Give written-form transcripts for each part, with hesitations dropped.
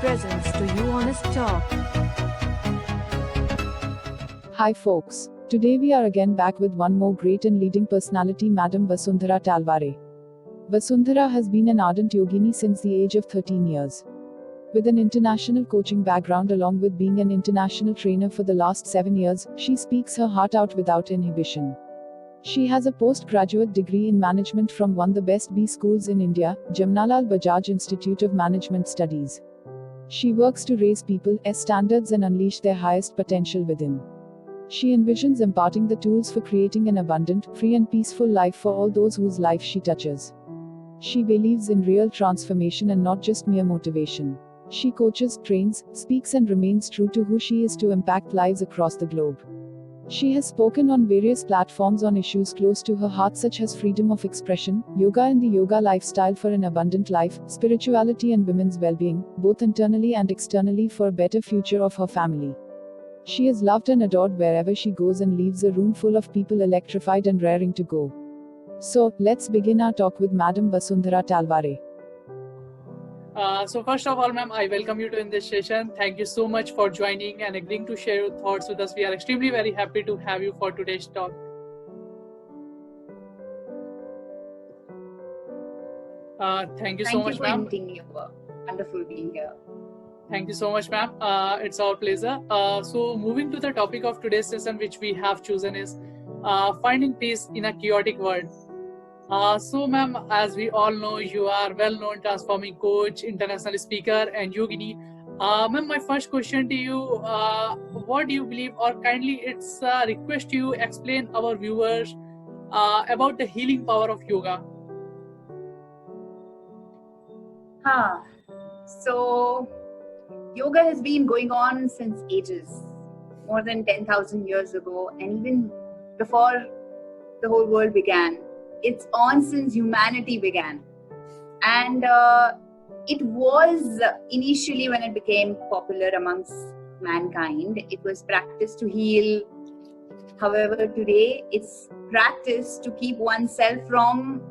presents to you honest talk. Hi folks. Today we are again back with one more great and leading personality, Madam Vasundhara Talware. Vasundhara has been an ardent yogini since the age of 13 years. With an international coaching background along with being an international trainer for the last 7 years, she speaks her heart out without inhibition. She has a postgraduate degree in management from one of the best B schools in India, Jamnalal Bajaj Institute of Management Studies. She works to raise people's standards and unleash their highest potential within. She envisions imparting the tools for creating an abundant, free and peaceful life for all those whose life she touches. She believes in real transformation and not just mere motivation. She coaches, trains, speaks and remains true to who she is to impact lives across the globe. She has spoken on various platforms on issues close to her heart such as freedom of expression, yoga and the yoga lifestyle for an abundant life, spirituality and women's well-being, both internally and externally for a better future of her family. She is loved and adored wherever she goes and leaves a room full of people electrified and raring to go. So, let's begin our talk with Madam Vasundhara Talware. So first of all, ma'am, I welcome you to in this session. Thank you so much for joining and agreeing to share your thoughts with us. We are extremely very happy to have you for today's talk. Thank you so much, ma'am. Thank you for inviting me over. Wonderful being here. Thank you so much, ma'am. It's our pleasure. So moving to the topic of today's session, which we have chosen is finding peace in a chaotic world. So ma'am, as we all know, you are well-known transforming coach, international speaker and yogini. Ma'am, my first question to you, what do you believe, or kindly it's a request to you explain our viewers about the healing power of yoga. So yoga has been going on since ages, more than 10,000 years ago, and even before the whole world began. It's on since humanity began. And it was initially, when it became popular amongst mankind, it was practiced to heal. However, today it's practiced to keep oneself from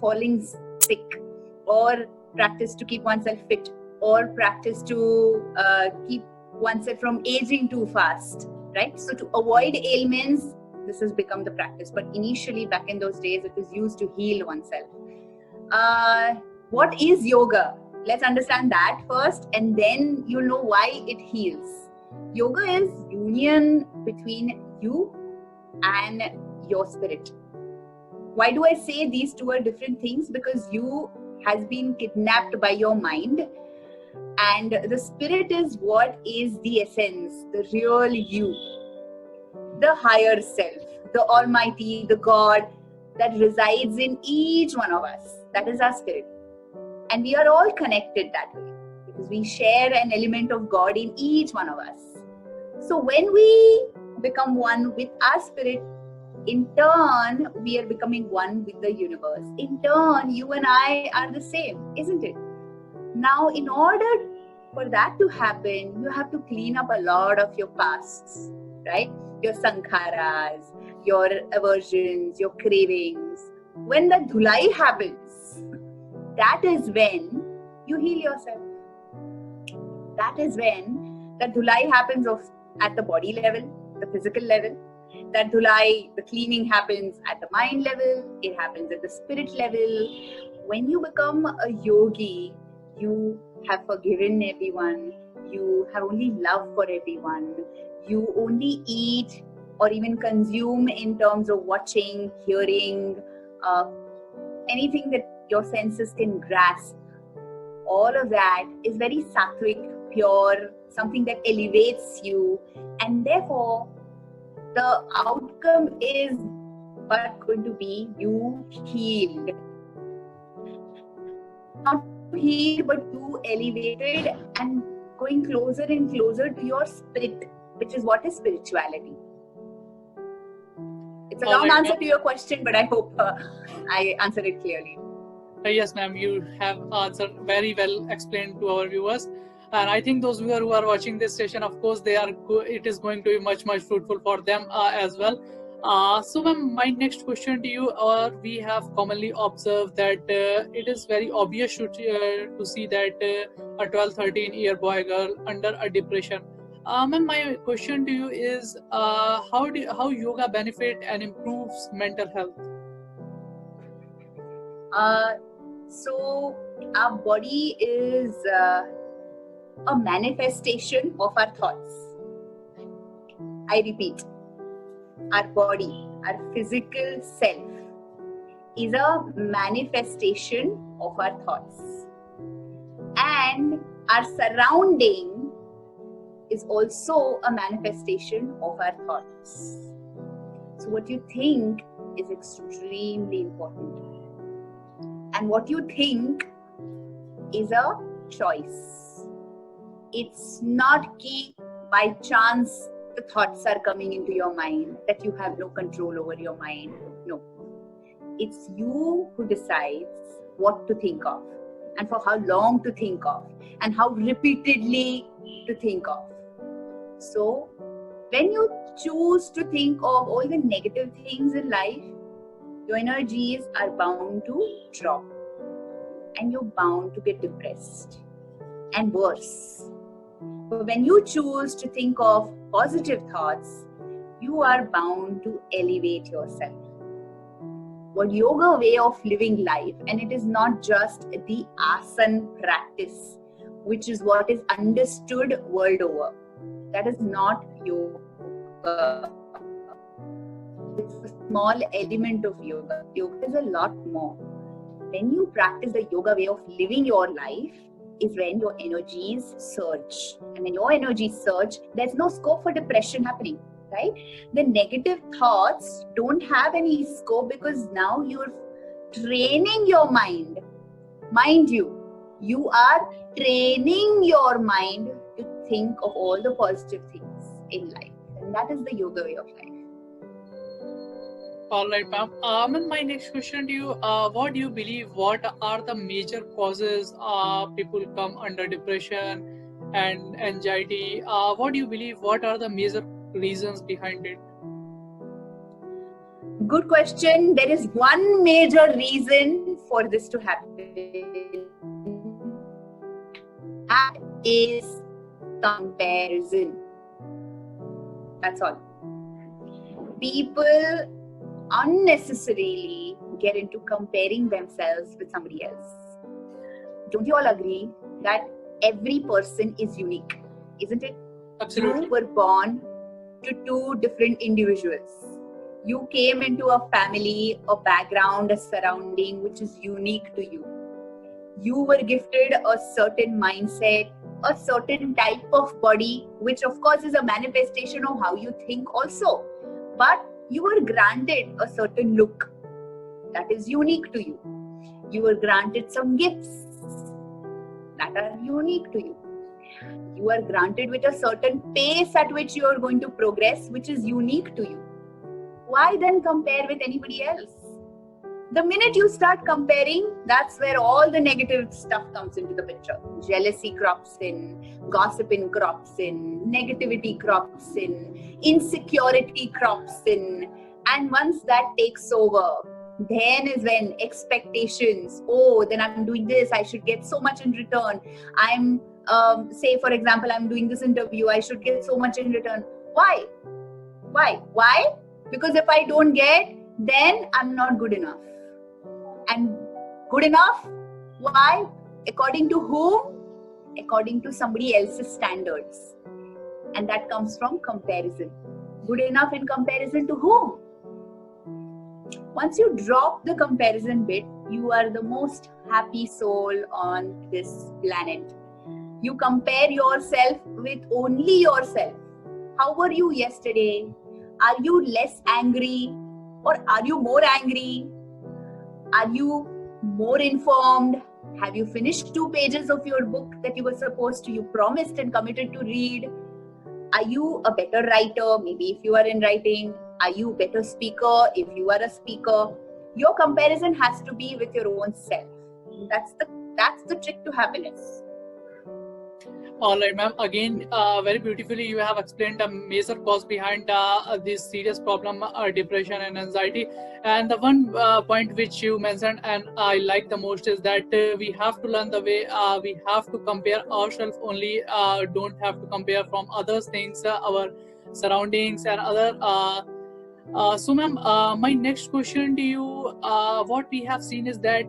falling sick, or practice to keep oneself fit, or practice to keep oneself from aging too fast, right? So to avoid ailments, this has become the practice. But initially, back in those days, it was used to heal oneself. What is yoga? Let's understand that first, and then you'll know why it heals. Yoga is union between you and your spirit. Why do I say these two are different things? Because you has been kidnapped by your mind, and the spirit is what is the essence, the real you, the higher self, the almighty, the God that resides in each one of us. That is our spirit. And we are all connected that way because we share an element of God in each one of us. So when we become one with our spirit, in turn, we are becoming one with the universe. In turn, you and I are the same, isn't it? Now, in order for that to happen, you have to clean up a lot of your pasts, right? Your sankharas, your aversions, your cravings. When the dhulai happens, that is when you heal yourself. That is when the dhulai happens at the body level, the physical level. That dhulai, the cleaning happens at the mind level, it happens at the spirit level. When you become a yogi, you have forgiven everyone, you have only love for everyone, you only eat or even consume in terms of watching, hearing, anything that your senses can grasp. All of that is very sattvic, pure, something that elevates you, and therefore the outcome is but going to be you healed. Not healed, but you elevated and going closer and closer to your spirit, which is what is spirituality. It's a long answer to your question, but I hope I answered it clearly. Yes, ma'am, you have answered very well, explained to our viewers. And I think those viewers who are watching this session, of course, it is going to be much fruitful for them as well. So ma'am, my next question to you, or we have commonly observed that it is very obvious to see that a 12, 13-year boy girl under a depression. Ma'am, my question to you is how yoga benefit and improves mental health? So our body is a manifestation of our thoughts. I repeat, our body, our physical self is a manifestation of our thoughts. And our surrounding is also a manifestation of our thoughts. So what you think is extremely important. And what you think is a choice. It's not key by chance the thoughts are coming into your mind, that you have no control over your mind. No. It's you who decides what to think of and for how long to think of and how repeatedly to think of. So when you choose to think of all the negative things in life, your energies are bound to drop and you're bound to get depressed and worse. But when you choose to think of positive thoughts, you are bound to elevate yourself. What yoga way of living life, and it is not just the asana practice, which is what is understood world over. That is not yoga. It's a small element of yoga. Yoga is a lot more. When you practice the yoga way of living your life, is when your energies surge. And when your energies surge, there's no scope for depression happening, right? The negative thoughts don't have any scope because now you're training your mind. Mind you, you are training your mind to think of all the positive things in life. And that is the yoga way of life. All right, ma'am. And my next question to you: what do you believe? What are the major causes people come under depression and anxiety? What do you believe? What are the major reasons behind it? Good question. There is one major reason for this to happen. That is comparison. That's all. People unnecessarily get into comparing themselves with somebody else. Don't you all agree that every person is unique, isn't it? Absolutely. You were born to two different individuals. You came into a family, a background, a surrounding which is unique to you. You were gifted a certain mindset, a certain type of body, which of course is a manifestation of how you think also. But you were granted a certain look that is unique to you. You were granted some gifts that are unique to you. You are granted with a certain pace at which you are going to progress, which is unique to you. Why then compare with anybody else? The minute you start comparing, that's where all the negative stuff comes into the picture. Jealousy crops in, gossiping crops in, negativity crops in, insecurity crops in. And once that takes over, then is when expectations, then I'm doing this, I should get so much in return. I'm, say for example, I'm doing this interview, I should get so much in return. Why? Because if I don't get, then I'm not good enough. And good enough? Why? According to whom? According to somebody else's standards. And that comes from comparison. Good enough in comparison to whom? Once you drop the comparison bit, you are the most happy soul on this planet. You compare yourself with only yourself. How were you yesterday? Are you less angry? Or are you more angry? Are you more informed? Have you finished 2 pages of your book that you were supposed to, you promised and committed to read? Are you a better writer? Maybe if you are in writing. Are you a better speaker? If you are a speaker. Your comparison has to be with your own self. That's the trick to happiness. All right, ma'am. Again, very beautifully, you have explained the major cause behind this serious problem, depression and anxiety. And the one point which you mentioned, and I like the most, is that we have to learn the way we have to compare ourselves only. Don't have to compare from other things, our surroundings and other. So, ma'am, my next question to you, what we have seen is that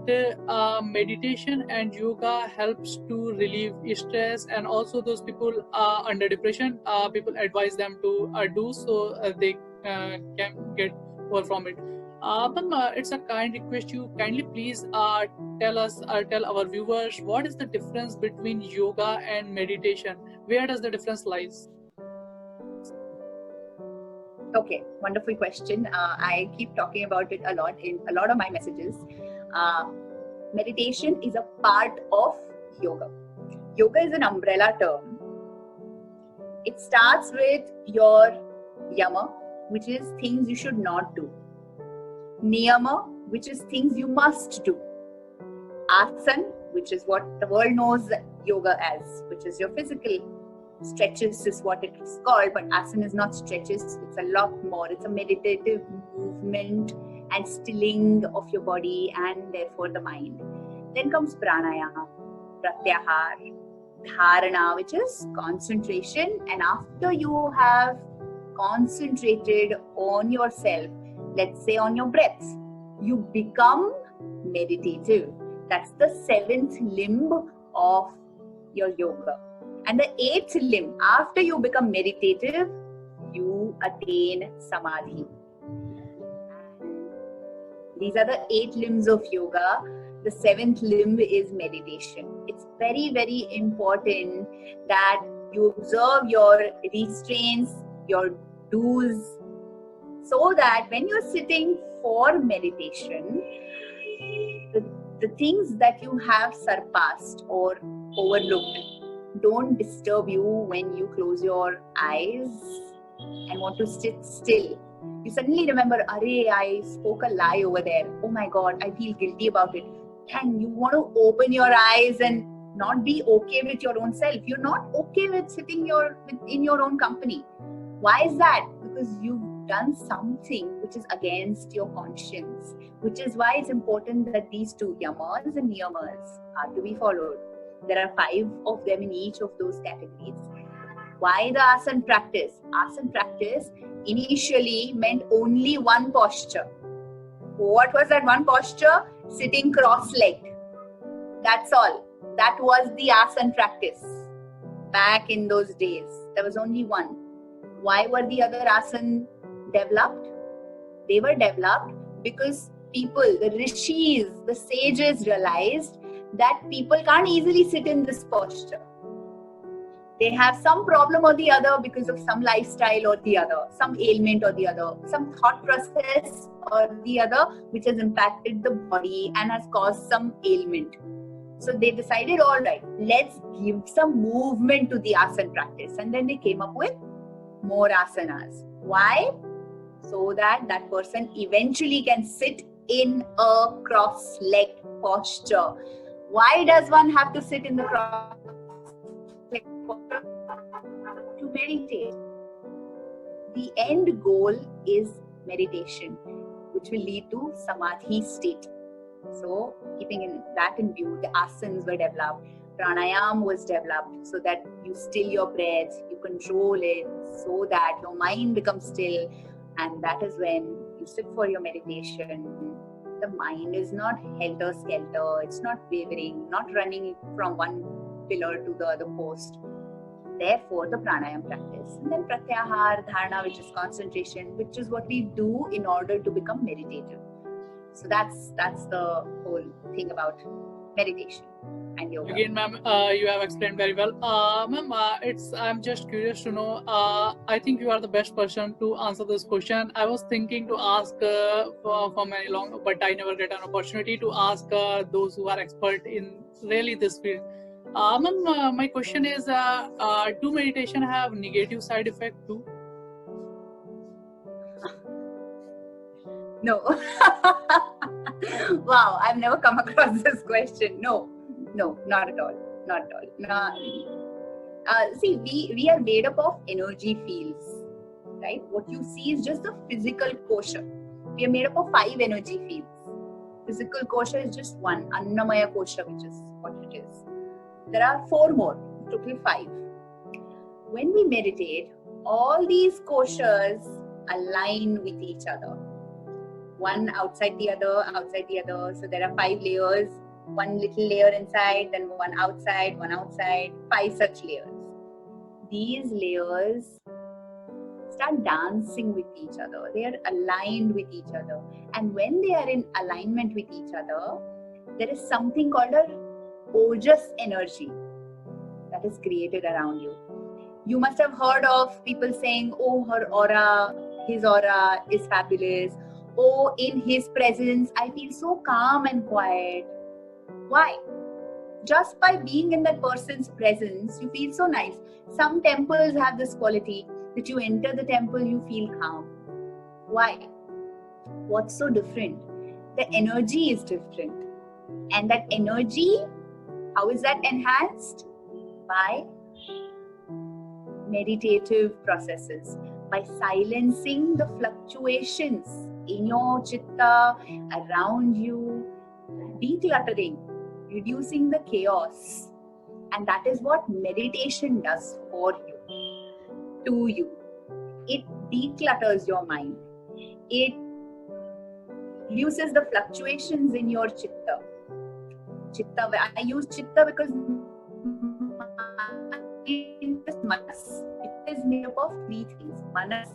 meditation and yoga helps to relieve stress, and also those people under depression, people advise them to do so they can get over from it. Ma'am, it's a kind request. You kindly please tell our viewers what is the difference between yoga and meditation. Where does the difference lies? Okay, wonderful question. I keep talking about it a lot in a lot of my messages. Meditation is a part of yoga. Yoga is an umbrella term. It starts with your yama, which is things you should not do. Niyama, which is things you must do. Asan, which is what the world knows yoga as, which is your physical stretches is what it is called, but asana is not stretches, it's a lot more. It's a meditative movement and stilling of your body and therefore the mind. Then comes pranayama, pratyahar, dharana, which is concentration. And after you have concentrated on yourself, let's say on your breath, you become meditative. That's the seventh limb of your yoga. And the eighth limb, after you become meditative, you attain samadhi. These are the 8 limbs of yoga. The 7th limb is meditation. It's very, very important that you observe your restraints, your do's, so that when you're sitting for meditation, the things that you have surpassed or overlooked don't disturb you when you close your eyes and want to sit still. You suddenly remember, Arey, I spoke a lie over there. Oh my God, I feel guilty about it. And you want to open your eyes and not be okay with your own self. You're not okay with sitting in your own company. Why is that? Because you've done something which is against your conscience, which is why it's important that these 2 yamas and niyamas are to be followed. There are 5 of them in each of those categories. Why the asana practice? Asana practice initially meant only one posture. What was that one posture? Sitting cross-legged. That's all. That was the asana practice. Back in those days, there was only one. Why were the other asana developed? They were developed because people, the rishis, the sages realized that people can't easily sit in this posture. They have some problem or the other because of some lifestyle or the other, some ailment or the other, some thought process or the other which has impacted the body and has caused some ailment. So they decided, all right, let's give some movement to the asana practice. And then they came up with more asanas. Why? So that that person eventually can sit in a cross-legged posture. Why does one have to sit in the cross-legged posture? To meditate. The end goal is meditation, which will lead to samadhi state. So, keeping that in view, the asanas were developed. Pranayam was developed so that you still your breath, you control it, so that your mind becomes still, and that is when you sit for your meditation. The mind is not helter-skelter, it's not wavering, not running from one pillar to the other post. Therefore, the pranayam practice. And then pratyahar, dharana, which is concentration, which is what we do in order to become meditative. So that's the whole thing about meditation and yoga. Again, ma'am, you have explained very well. Ma'am, I'm just curious to know. I think you are the best person to answer this question. I was thinking to ask for many long, but I never get an opportunity to ask those who are expert in really this field. Ma'am, my question is: do meditation have negative side effect too? No. Wow, I've never come across this question. No, not at all. Not at all. No. See, we are made up of energy fields, right? What you see is just the physical kosha. We are made up of 5 energy fields. Physical kosha is just one, Annamaya kosha, which is what it is. There are 4 more, total 5. When we meditate, all these koshas align with each other. One outside the other, outside the other. So there are 5 layers, one little layer inside, then one outside, 5 such layers. These layers start dancing with each other. They are aligned with each other. And when they are in alignment with each other, there is something called a ojas energy that is created around you. You must have heard of people saying, oh, her aura, his aura is fabulous. Oh, in his presence, I feel so calm and quiet. Why? Just by being in that person's presence, you feel so nice. Some temples have this quality that you enter the temple, you feel calm. Why? What's so different? The energy is different. And that energy, how is that enhanced? By meditative processes, by silencing the fluctuations in your chitta, around you, decluttering, reducing the chaos. And that is what meditation does for you, to you. It declutters your mind. It reduces the fluctuations in your chitta. Chitta, I use chitta because manas. It is made up of 3 things: manas,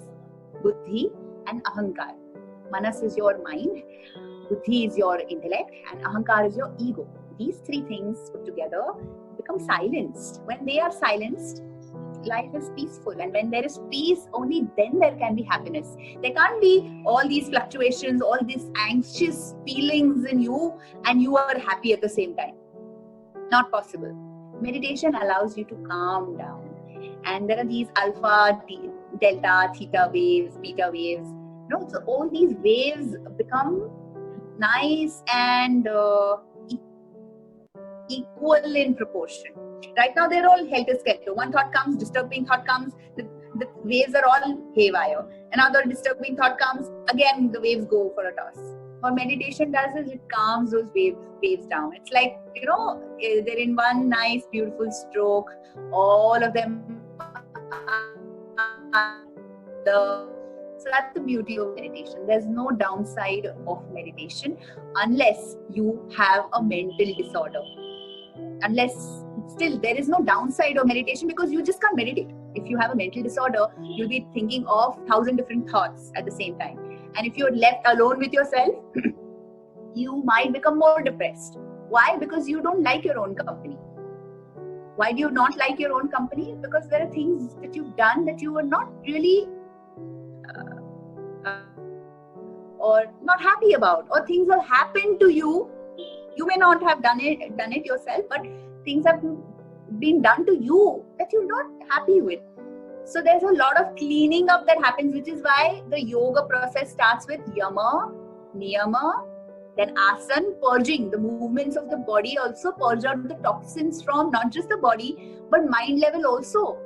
buddhi, and ahankar. Manas is your mind, buddhi is your intellect, and ahankar is your ego. These 3 things put together become silenced. When they are silenced, life is peaceful. And when there is peace, only then there can be happiness. There can't be all these fluctuations, all these anxious feelings in you, and you are happy at the same time. Not possible. Meditation allows you to calm down. And there are these alpha, delta, theta waves, beta waves. No, so all these waves become nice and equal in proportion. Right now they're all helter-skelter. One thought comes, disturbing thought comes, the waves are all haywire. Another disturbing thought comes, again the waves go for a toss. What meditation does is it calms those waves down. It's like, they're in one nice, beautiful stroke. All of them. So that's the beauty of meditation. There's no downside of meditation unless you have a mental disorder. Still, there is no downside of meditation because you just can't meditate. If you have a mental disorder, you'll be thinking of 1,000 different thoughts at the same time. And if you're left alone with yourself, you might become more depressed. Why? Because you don't like your own company. Why do you not like your own company? Because there are things that you've done that you were not really or not happy about, or things have happened to you. You may not have done it yourself, but things have been done to you that you're not happy with. So there's a lot of cleaning up that happens, which is why the yoga process starts with yama, niyama, then asan, purging. The movements of the body also purge out the toxins from not just the body, but mind level also.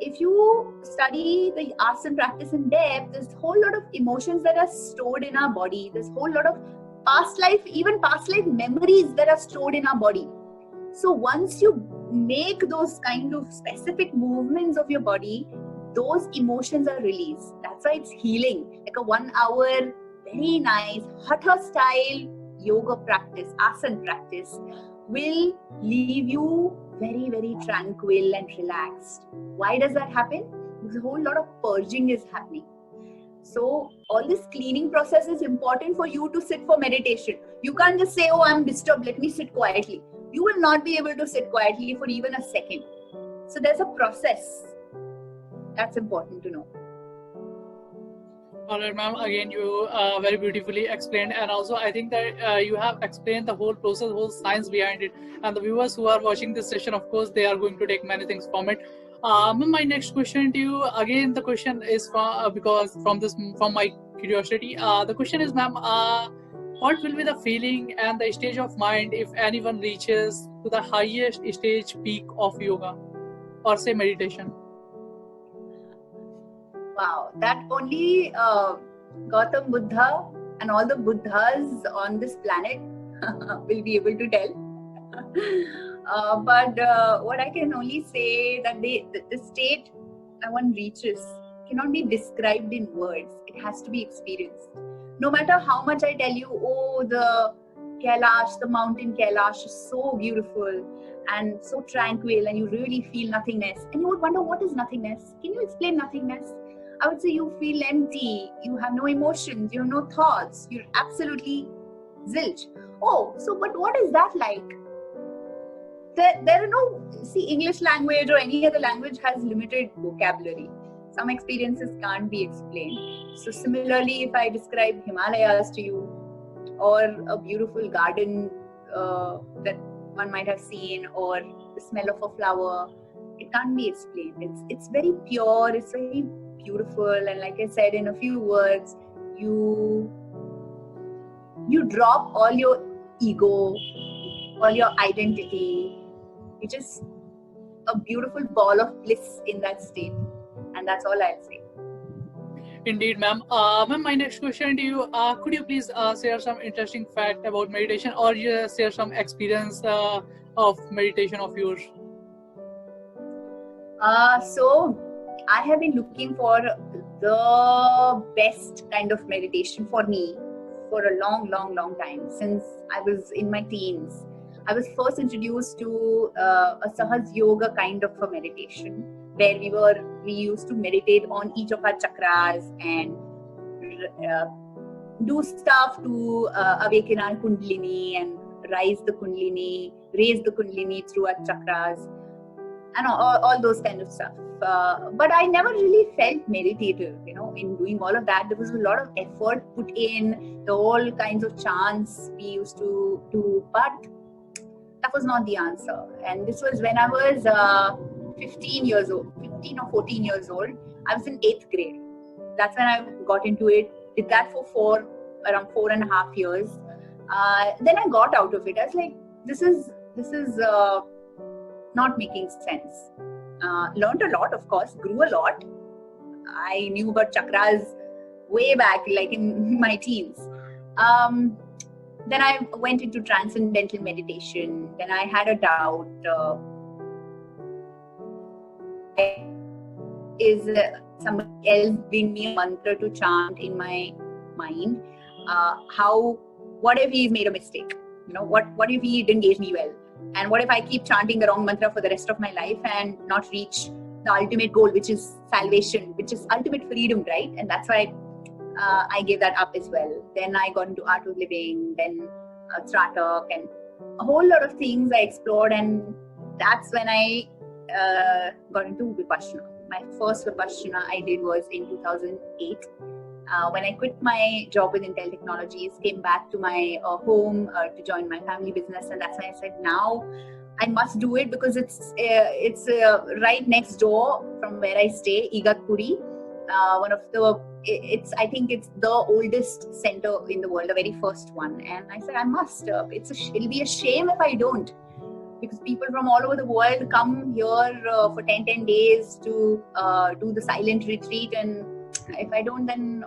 If you study the asan practice in depth, there's a whole lot of emotions that are stored in our body. There's a whole lot of past life memories that are stored in our body. So once you make those kind of specific movements of your body, those emotions are released. That's why it's healing. Like a 1 hour, very nice, hatha style yoga practice, asan practice will leave you very, very tranquil and relaxed. Why does that happen? Because a whole lot of purging is happening. So all this cleaning process is important for you to sit for meditation. You can't just say, oh, I'm disturbed, let me sit quietly. You will not be able to sit quietly for even a second. So there's a process. That's important to know. All right, ma'am. Again, you very beautifully explained, and also I think that you have explained the whole process, whole science behind it. And the viewers who are watching this session, of course, they are going to take many things from it. My next question to you, again, the question is from my curiosity. The question is, ma'am, what will be the feeling and the stage of mind if anyone reaches to the highest stage peak of yoga? or say meditation? Wow, that only Gautam Buddha and all the Buddhas on this planet will be able to tell. But what I can only say that the state one reaches cannot be described in words. It has to be experienced. No matter how much I tell you, oh, the Kailash, the mountain Kailash is so beautiful and so tranquil, and you really feel nothingness. And you would wonder, what is nothingness? Can you explain nothingness? I would say you feel empty, you have no emotions, you have no thoughts, you're absolutely zilch. Oh, so but what is that like? There are no, see, English language or any other language has limited vocabulary. Some experiences can't be explained. So similarly, if I describe Himalayas to you, or a beautiful garden that one might have seen, or the smell of a flower, it can't be explained. It's very pure, it's very beautiful, and like I said, in a few words, you drop all your ego, all your identity. It's just a beautiful ball of bliss in that state, and that's all I'll say. Indeed, ma'am. Ma'am, my next question to you, could you please share some interesting fact about meditation, or just share some experience of meditation of yours? So I have been looking for the best kind of meditation for me for a long time, since I was in my teens. I was first introduced to a Sahaj Yoga kind of a meditation, where we used to meditate on each of our chakras and do stuff to awaken our Kundalini and raise the Kundalini through our chakras and all those kind of stuff. But I never really felt meditative, in doing all of that. There was a lot of effort put in, the all kinds of chants we used to do, but that was not the answer. And this was when I was 15 or 14 years old. I was in 8th grade. That's when I got into it. Did that for around 4.5 years. Then I got out of it. I was like, this is not making sense. Learned a lot, of course, grew a lot. I knew about chakras way back, like in my teens. Then I went into transcendental meditation. Then I had a doubt. Is somebody else giving me a mantra to chant in my mind? What if he's made a mistake? What if he didn't gauge me well? And what if I keep chanting the wrong mantra for the rest of my life and not reach the ultimate goal, which is salvation, which is ultimate freedom, right? And that's why I gave that up as well. Then I got into art of living, then Tratak, and a whole lot of things I explored, and that's when I got into Vipassana. My first Vipassana I did was in 2008. When I quit my job with Intel Technologies, came back to my home to join my family business, and that's when I said, now I must do it, because it's right next door from where I stay, Igatpuri. I think it's the oldest center in the world, the very first one. And I said, I must. It'll be a shame if I don't, because people from all over the world come here for 10 days to do the silent retreat, and if I don't, then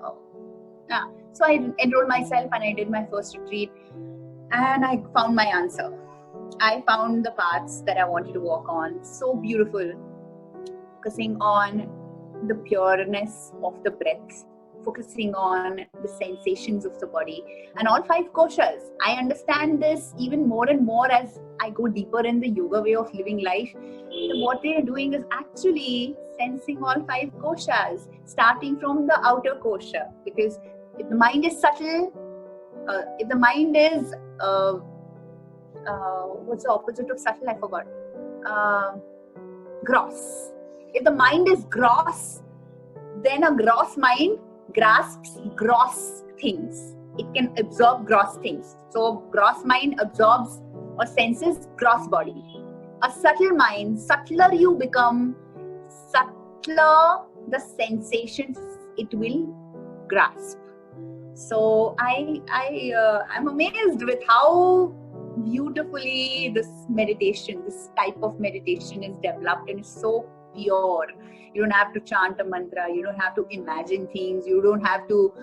so I enrolled myself and I did my first retreat, and I found my answer. I found the paths that I wanted to walk on. So beautiful, focusing on the pureness of the breath, focusing on the sensations of the body and all 5 koshas. I understand this even more and more as I go deeper in the yoga way of living life. What they are doing is actually sensing all 5 koshas, starting from the outer kosha. Because if the mind is subtle, if the mind is what's the opposite of subtle? I forgot. Gross. If the mind is gross, then a gross mind grasps gross things. It can absorb gross things. So gross mind absorbs or senses gross body. A subtle mind, subtler you become, subtler the sensations it will grasp. So I'm amazed with how beautifully this meditation, this type of meditation is developed and is so pure. You don't have to chant a mantra, you don't have to imagine things, you don't have to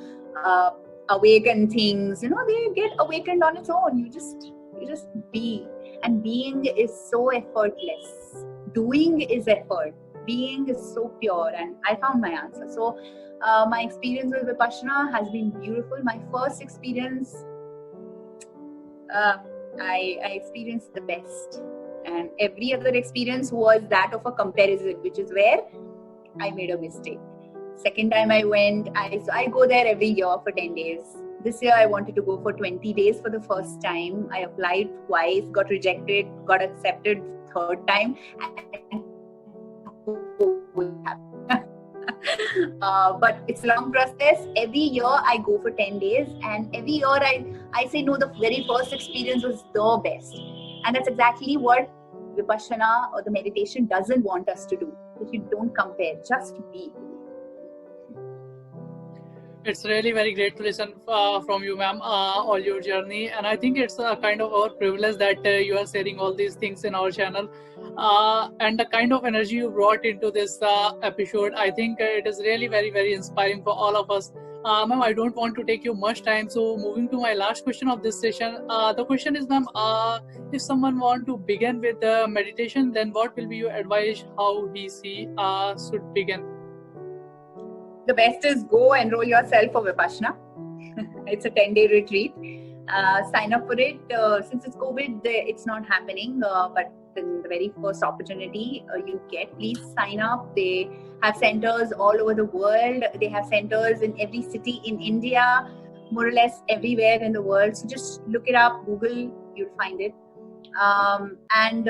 awaken things, they get awakened on its own. You just be, and being is so effortless. Doing is effort, being is so pure, and I found my answer. So my experience with Vipassana has been beautiful. My first experience, I experienced the best, and every other experience was that of a comparison, which is where I made a mistake. Second time I went, I go there every year for 10 days. This year I wanted to go for 20 days for the first time. I applied twice, got rejected, got accepted third time, and but it's a long process. Every year I go for 10 days, and every year I say no, the very first experience was the best. And that's exactly what Vipassana or the meditation doesn't want us to do. If you don't compare, just be. It's really very great to listen from you, ma'am, all your journey. And I think it's a kind of our privilege that you are sharing all these things in our channel. And the kind of energy you brought into this episode, I think it is really very, very inspiring for all of us. Ma'am, I don't want to take you much time. So moving to my last question of this session, the question is, ma'am, if someone want to begin with meditation, then what will be your advice how he should begin? The best is go enroll yourself for Vipassana. It's a 10-day retreat. Sign up for it. Since it's COVID, it's not happening. But in the very first opportunity you get, please sign up. They have centers all over the world. They have centers in every city in India, more or less everywhere in the world. So just look it up, Google, you'll find it. And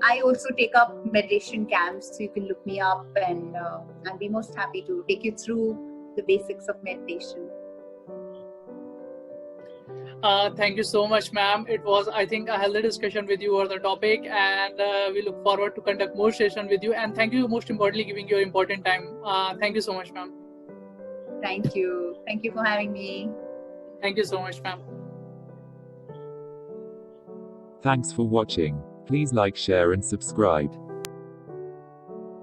I also take up meditation camps, so you can look me up, and I'll be most happy to take you through the basics of meditation. Thank you so much, ma'am. It was, I think, a healthy discussion with you on the topic, and we look forward to conduct more sessions with you. And thank you, most importantly, giving your important time. Thank you so much, ma'am. Thank you. Thank you for having me. Thank you so much, ma'am. Thanks for watching. Please like, share and subscribe.